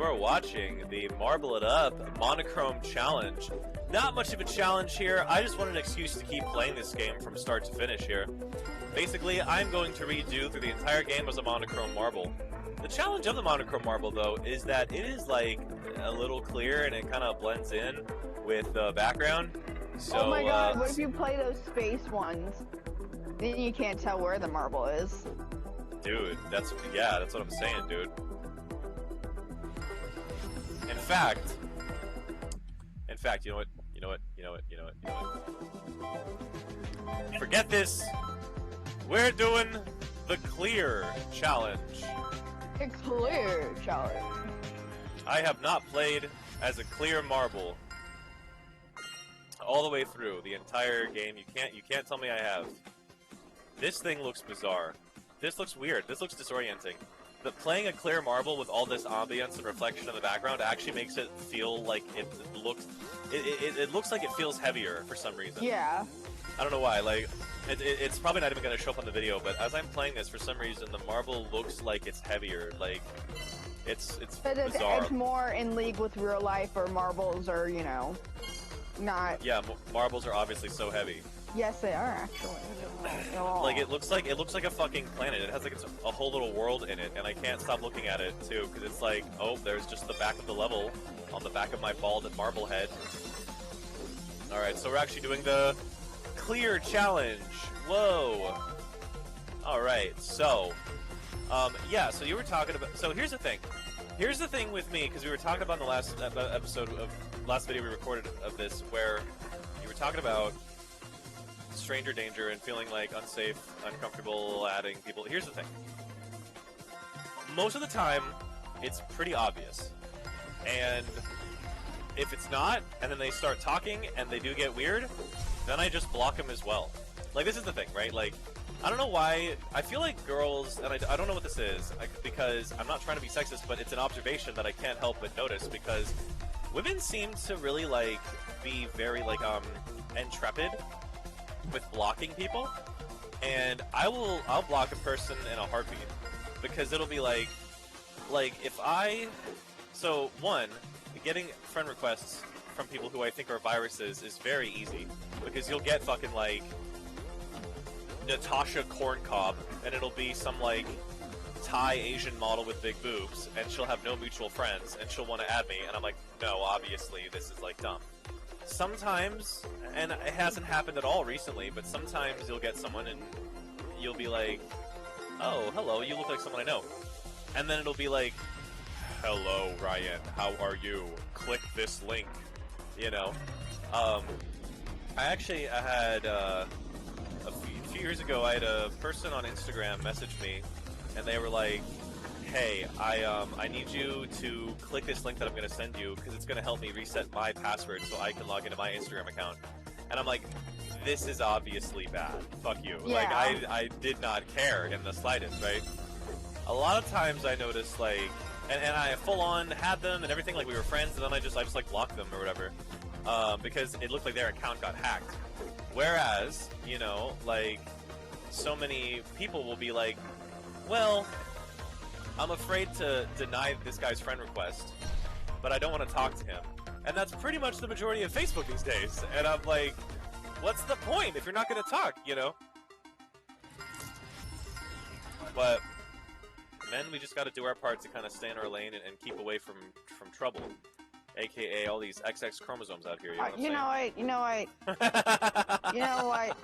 are watching the Marble It Up Monochrome Challenge. Not much of a challenge here, I just want an excuse to keep playing this game from start to finish here. Basically, I'm going to redo through the entire game as a monochrome marble. The challenge of the monochrome marble, though, is that it is like a little clear and it kind of blends in with the background. So, oh my god, what if you play those space ones? Then you can't tell where the marble is. Dude, that's what I'm saying, dude. In fact, you know what? Forget this. We're doing the clear challenge. A clear challenge. I have not played as a clear marble all the way through the entire game. You can't tell me I have. This thing looks bizarre. This looks weird. This looks disorienting. But playing a clear marble with all this ambience and reflection in the background actually makes it feel like it looks like it feels heavier for some reason. Yeah. I don't know why. Like, it's probably not even going to show up on the video, but as I'm playing this, for some reason, the marble looks like it's heavier. Like, it's bizarre. It's more in league with real life, or marbles are, you know, not. Yeah, marbles are obviously so heavy. Yes, they are actually. Like it looks like a fucking planet. It has like a whole little world in it, and I can't stop looking at it too, because it's like, oh, there's just the back of the level on the back of my bald marble head. All right, so we're actually doing the clear challenge. Whoa. All right, so yeah, so you were talking about. So here's the thing. Here's the thing with me, because we were talking about in the last episode of last video we recorded of this, where you were talking about stranger danger and feeling like unsafe, uncomfortable adding people. Here's the thing. Most of the time, it's pretty obvious. And if it's not, and then they start talking and they do get weird, then I just block them as well. Like, this is the thing, right? Like, I don't know why, I feel like girls, and I don't know what this is, because I'm not trying to be sexist, but it's an observation that I can't help but notice, because women seem to really, like, be very, like, intrepid with blocking people, and I'll block a person in a heartbeat, because it'll be like if so one, getting friend requests from people who I think are viruses is very easy, because you'll get fucking like Natasha Corncob, and it'll be some like Thai Asian model with big boobs, and she'll have no mutual friends, and she'll want to add me, and I'm like, no, obviously this is like dumb. Sometimes, and it hasn't happened at all recently, but sometimes you'll get someone and you'll be like, oh, hello, you look like someone I know. And then it'll be like, hello, Ryan, how are you? Click this link, you know? I had, a few years ago, I had a person on Instagram message me, and they were like, hey, I need you to click this link that I'm going to send you, because it's going to help me reset my password so I can log into my Instagram account. And I'm like, this is obviously bad. Fuck you. Yeah. Like, I did not care in the slightest, right? A lot of times I noticed, like, and I full on had them and everything, like we were friends, and then I just like blocked them or whatever, because it looked like their account got hacked. Whereas, you know, like, so many people will be like, well, I'm afraid to deny this guy's friend request, but I don't want to talk to him. And that's pretty much the majority of Facebook these days. And I'm like, what's the point if you're not going to talk, you know? But, men, we just got to do our part to kind of stay in our lane and keep away from trouble. AKA all these XX chromosomes out here, you know what I'm you know what?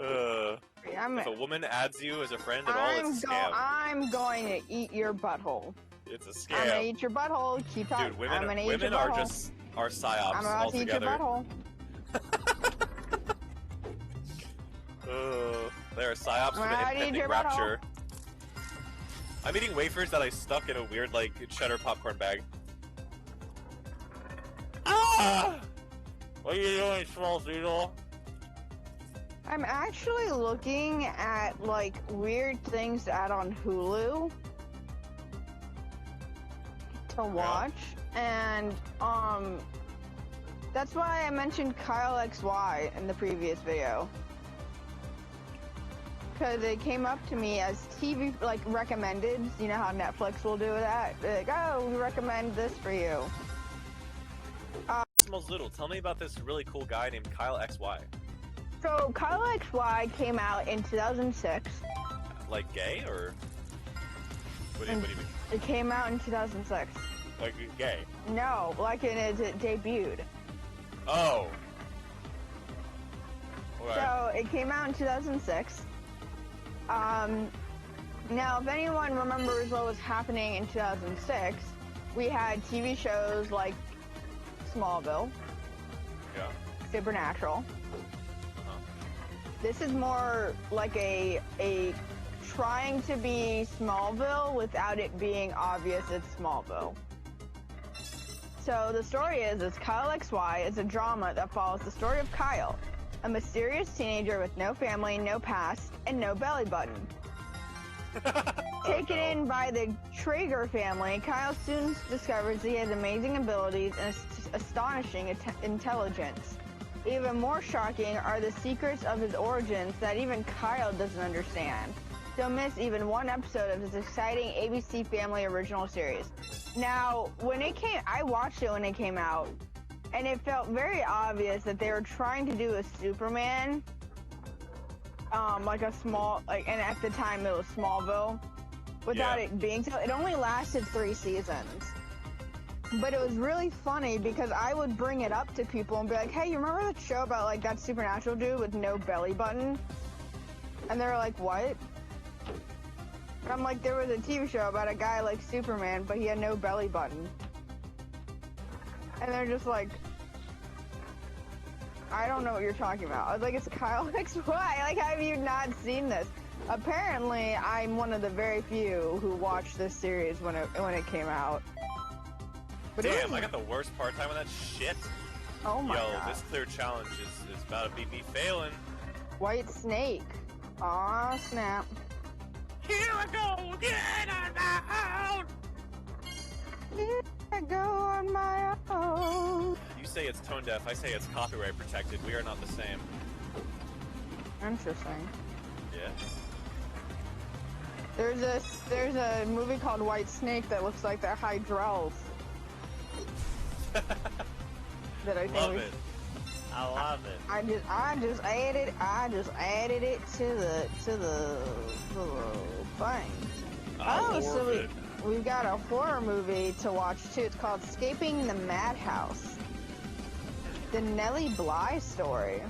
If a woman adds you as a friend at all, it's a scam. I'm going to eat your butthole. It's a scam. I'm gonna eat your butthole. Keep talking. Dude, women women are just our psyops I'm about to eat your butthole. They are psyops for the impending rapture. I'm eating wafers that I stuck in a weird, like, cheddar popcorn bag. Ah! What are you doing, small Beetle? I'm actually looking at, like, weird things to add on Hulu to watch, and, that's why I mentioned Kyle XY in the previous video. because it came up to me as TV, like, recommended. You know how Netflix will do that? They're like, oh, we recommend this for you. Most Little, tell me about this really cool guy named Kyle XY. So, Kyle XY came out in 2006. Like gay, or? What do you mean? It came out in 2006. Like gay? No, like it debuted. Oh. Okay. So, it came out in 2006. Now, if anyone remembers what was happening in 2006, we had TV shows like Smallville, Yeah. Supernatural. Uh-huh. This is more like a trying to be Smallville without it being obvious it's Smallville. So the story is Kyle XY is a drama that follows the story of Kyle, a mysterious teenager with no family, no past, and no belly button. Taken in by the Traeger family, Kyle soon discovers he has amazing abilities and astonishing intelligence. Even more shocking are the secrets of his origins that even Kyle doesn't understand. Don't miss even one episode of this exciting ABC Family original series. Now, I watched it when it came out, and it felt very obvious that they were trying to do a Superman, and at the time it was Smallville, without it being so. It only lasted 3 seasons. But it was really funny because I would bring it up to people and be like, hey, you remember that show about like that Supernatural dude with no belly button? And they were like, what? And I'm like, there was a TV show about a guy like Superman, but he had no belly button. And they're just like, I don't know what you're talking about. I was like, it's Kyle XY. Like, how have you not seen this? Apparently, I'm one of the very few who watched this series when it came out. But damn, I got the worst part time on that shit. Oh my god. Yo, this clear challenge is about to be me failing. White Snake. Aw, snap. Here I go again on my own! Here I go on my own. You say it's tone deaf, I say it's copyright protected. We are not the same. Interesting. Yeah. There's a movie called White Snake that looks like the Hydrels. That I think Love it. I love it. I just added it to the thing. So we've got a horror movie to watch too. It's called Escaping the Madhouse. The Nellie Bly story.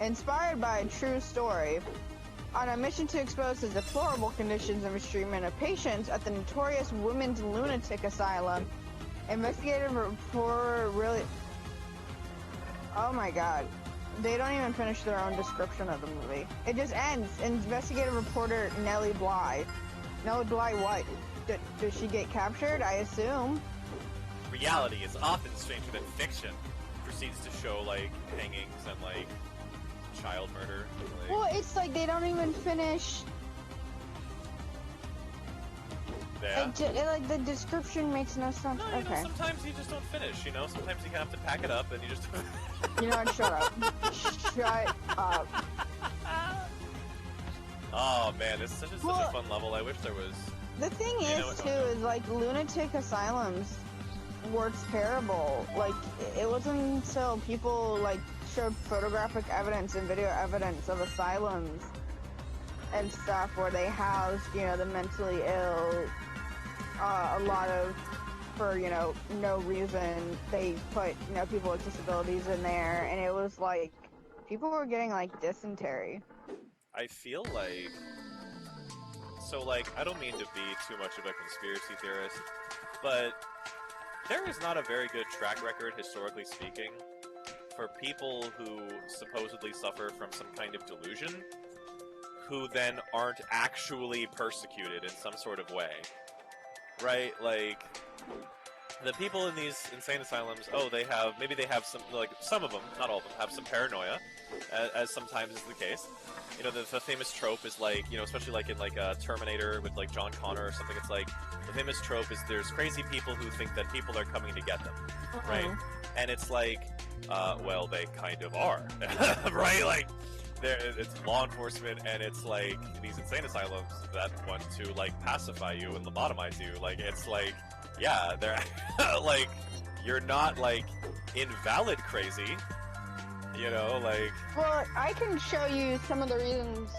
Inspired by a true story. On a mission to expose the deplorable conditions of mistreatment of patients at the notorious women's lunatic asylum, investigative reporter really... Oh my god. They don't even finish their own description of the movie. It just ends. Investigative reporter Nellie Bly. Nellie Bly what? Does she get captured? I assume. Reality is often stranger than fiction. Proceeds to show, like, hangings and, like, child murder. Like... Well, it's like they don't even finish... Yeah. Like the description makes no sense. No, you okay. know, sometimes you just don't finish, you know? Sometimes you have to pack it up and you just... You know what? Shut up. Shut up. Oh man, it's such a fun level. I wish there was... The thing is, too, is like lunatic asylums were terrible. Like, it wasn't until people like showed photographic evidence and video evidence of asylums and stuff where they housed, you know, the mentally ill, a lot of, for, you know, no reason, they put, you know, people with disabilities in there, and it was like, people were getting, like, dysentery. I feel like... So, like, I don't mean to be too much of a conspiracy theorist, but there is not a very good track record, historically speaking, for people who supposedly suffer from some kind of delusion, who then aren't actually persecuted in some sort of way. Right? Like, the people in these insane asylums, maybe they have some, like, some of them, not all of them, have some paranoia, as sometimes is the case. You know, the famous trope is like, you know, especially like in like Terminator with like John Connor or something, it's like, the famous trope is there's crazy people who think that people are coming to get them, right? And it's like, well, they kind of are, right? Like, it's law enforcement, and it's like these insane asylums that want to like pacify you and lobotomize you. Like it's like, yeah, they're like, you're not like invalid crazy, you know, like. Well, I can show you some of the reasons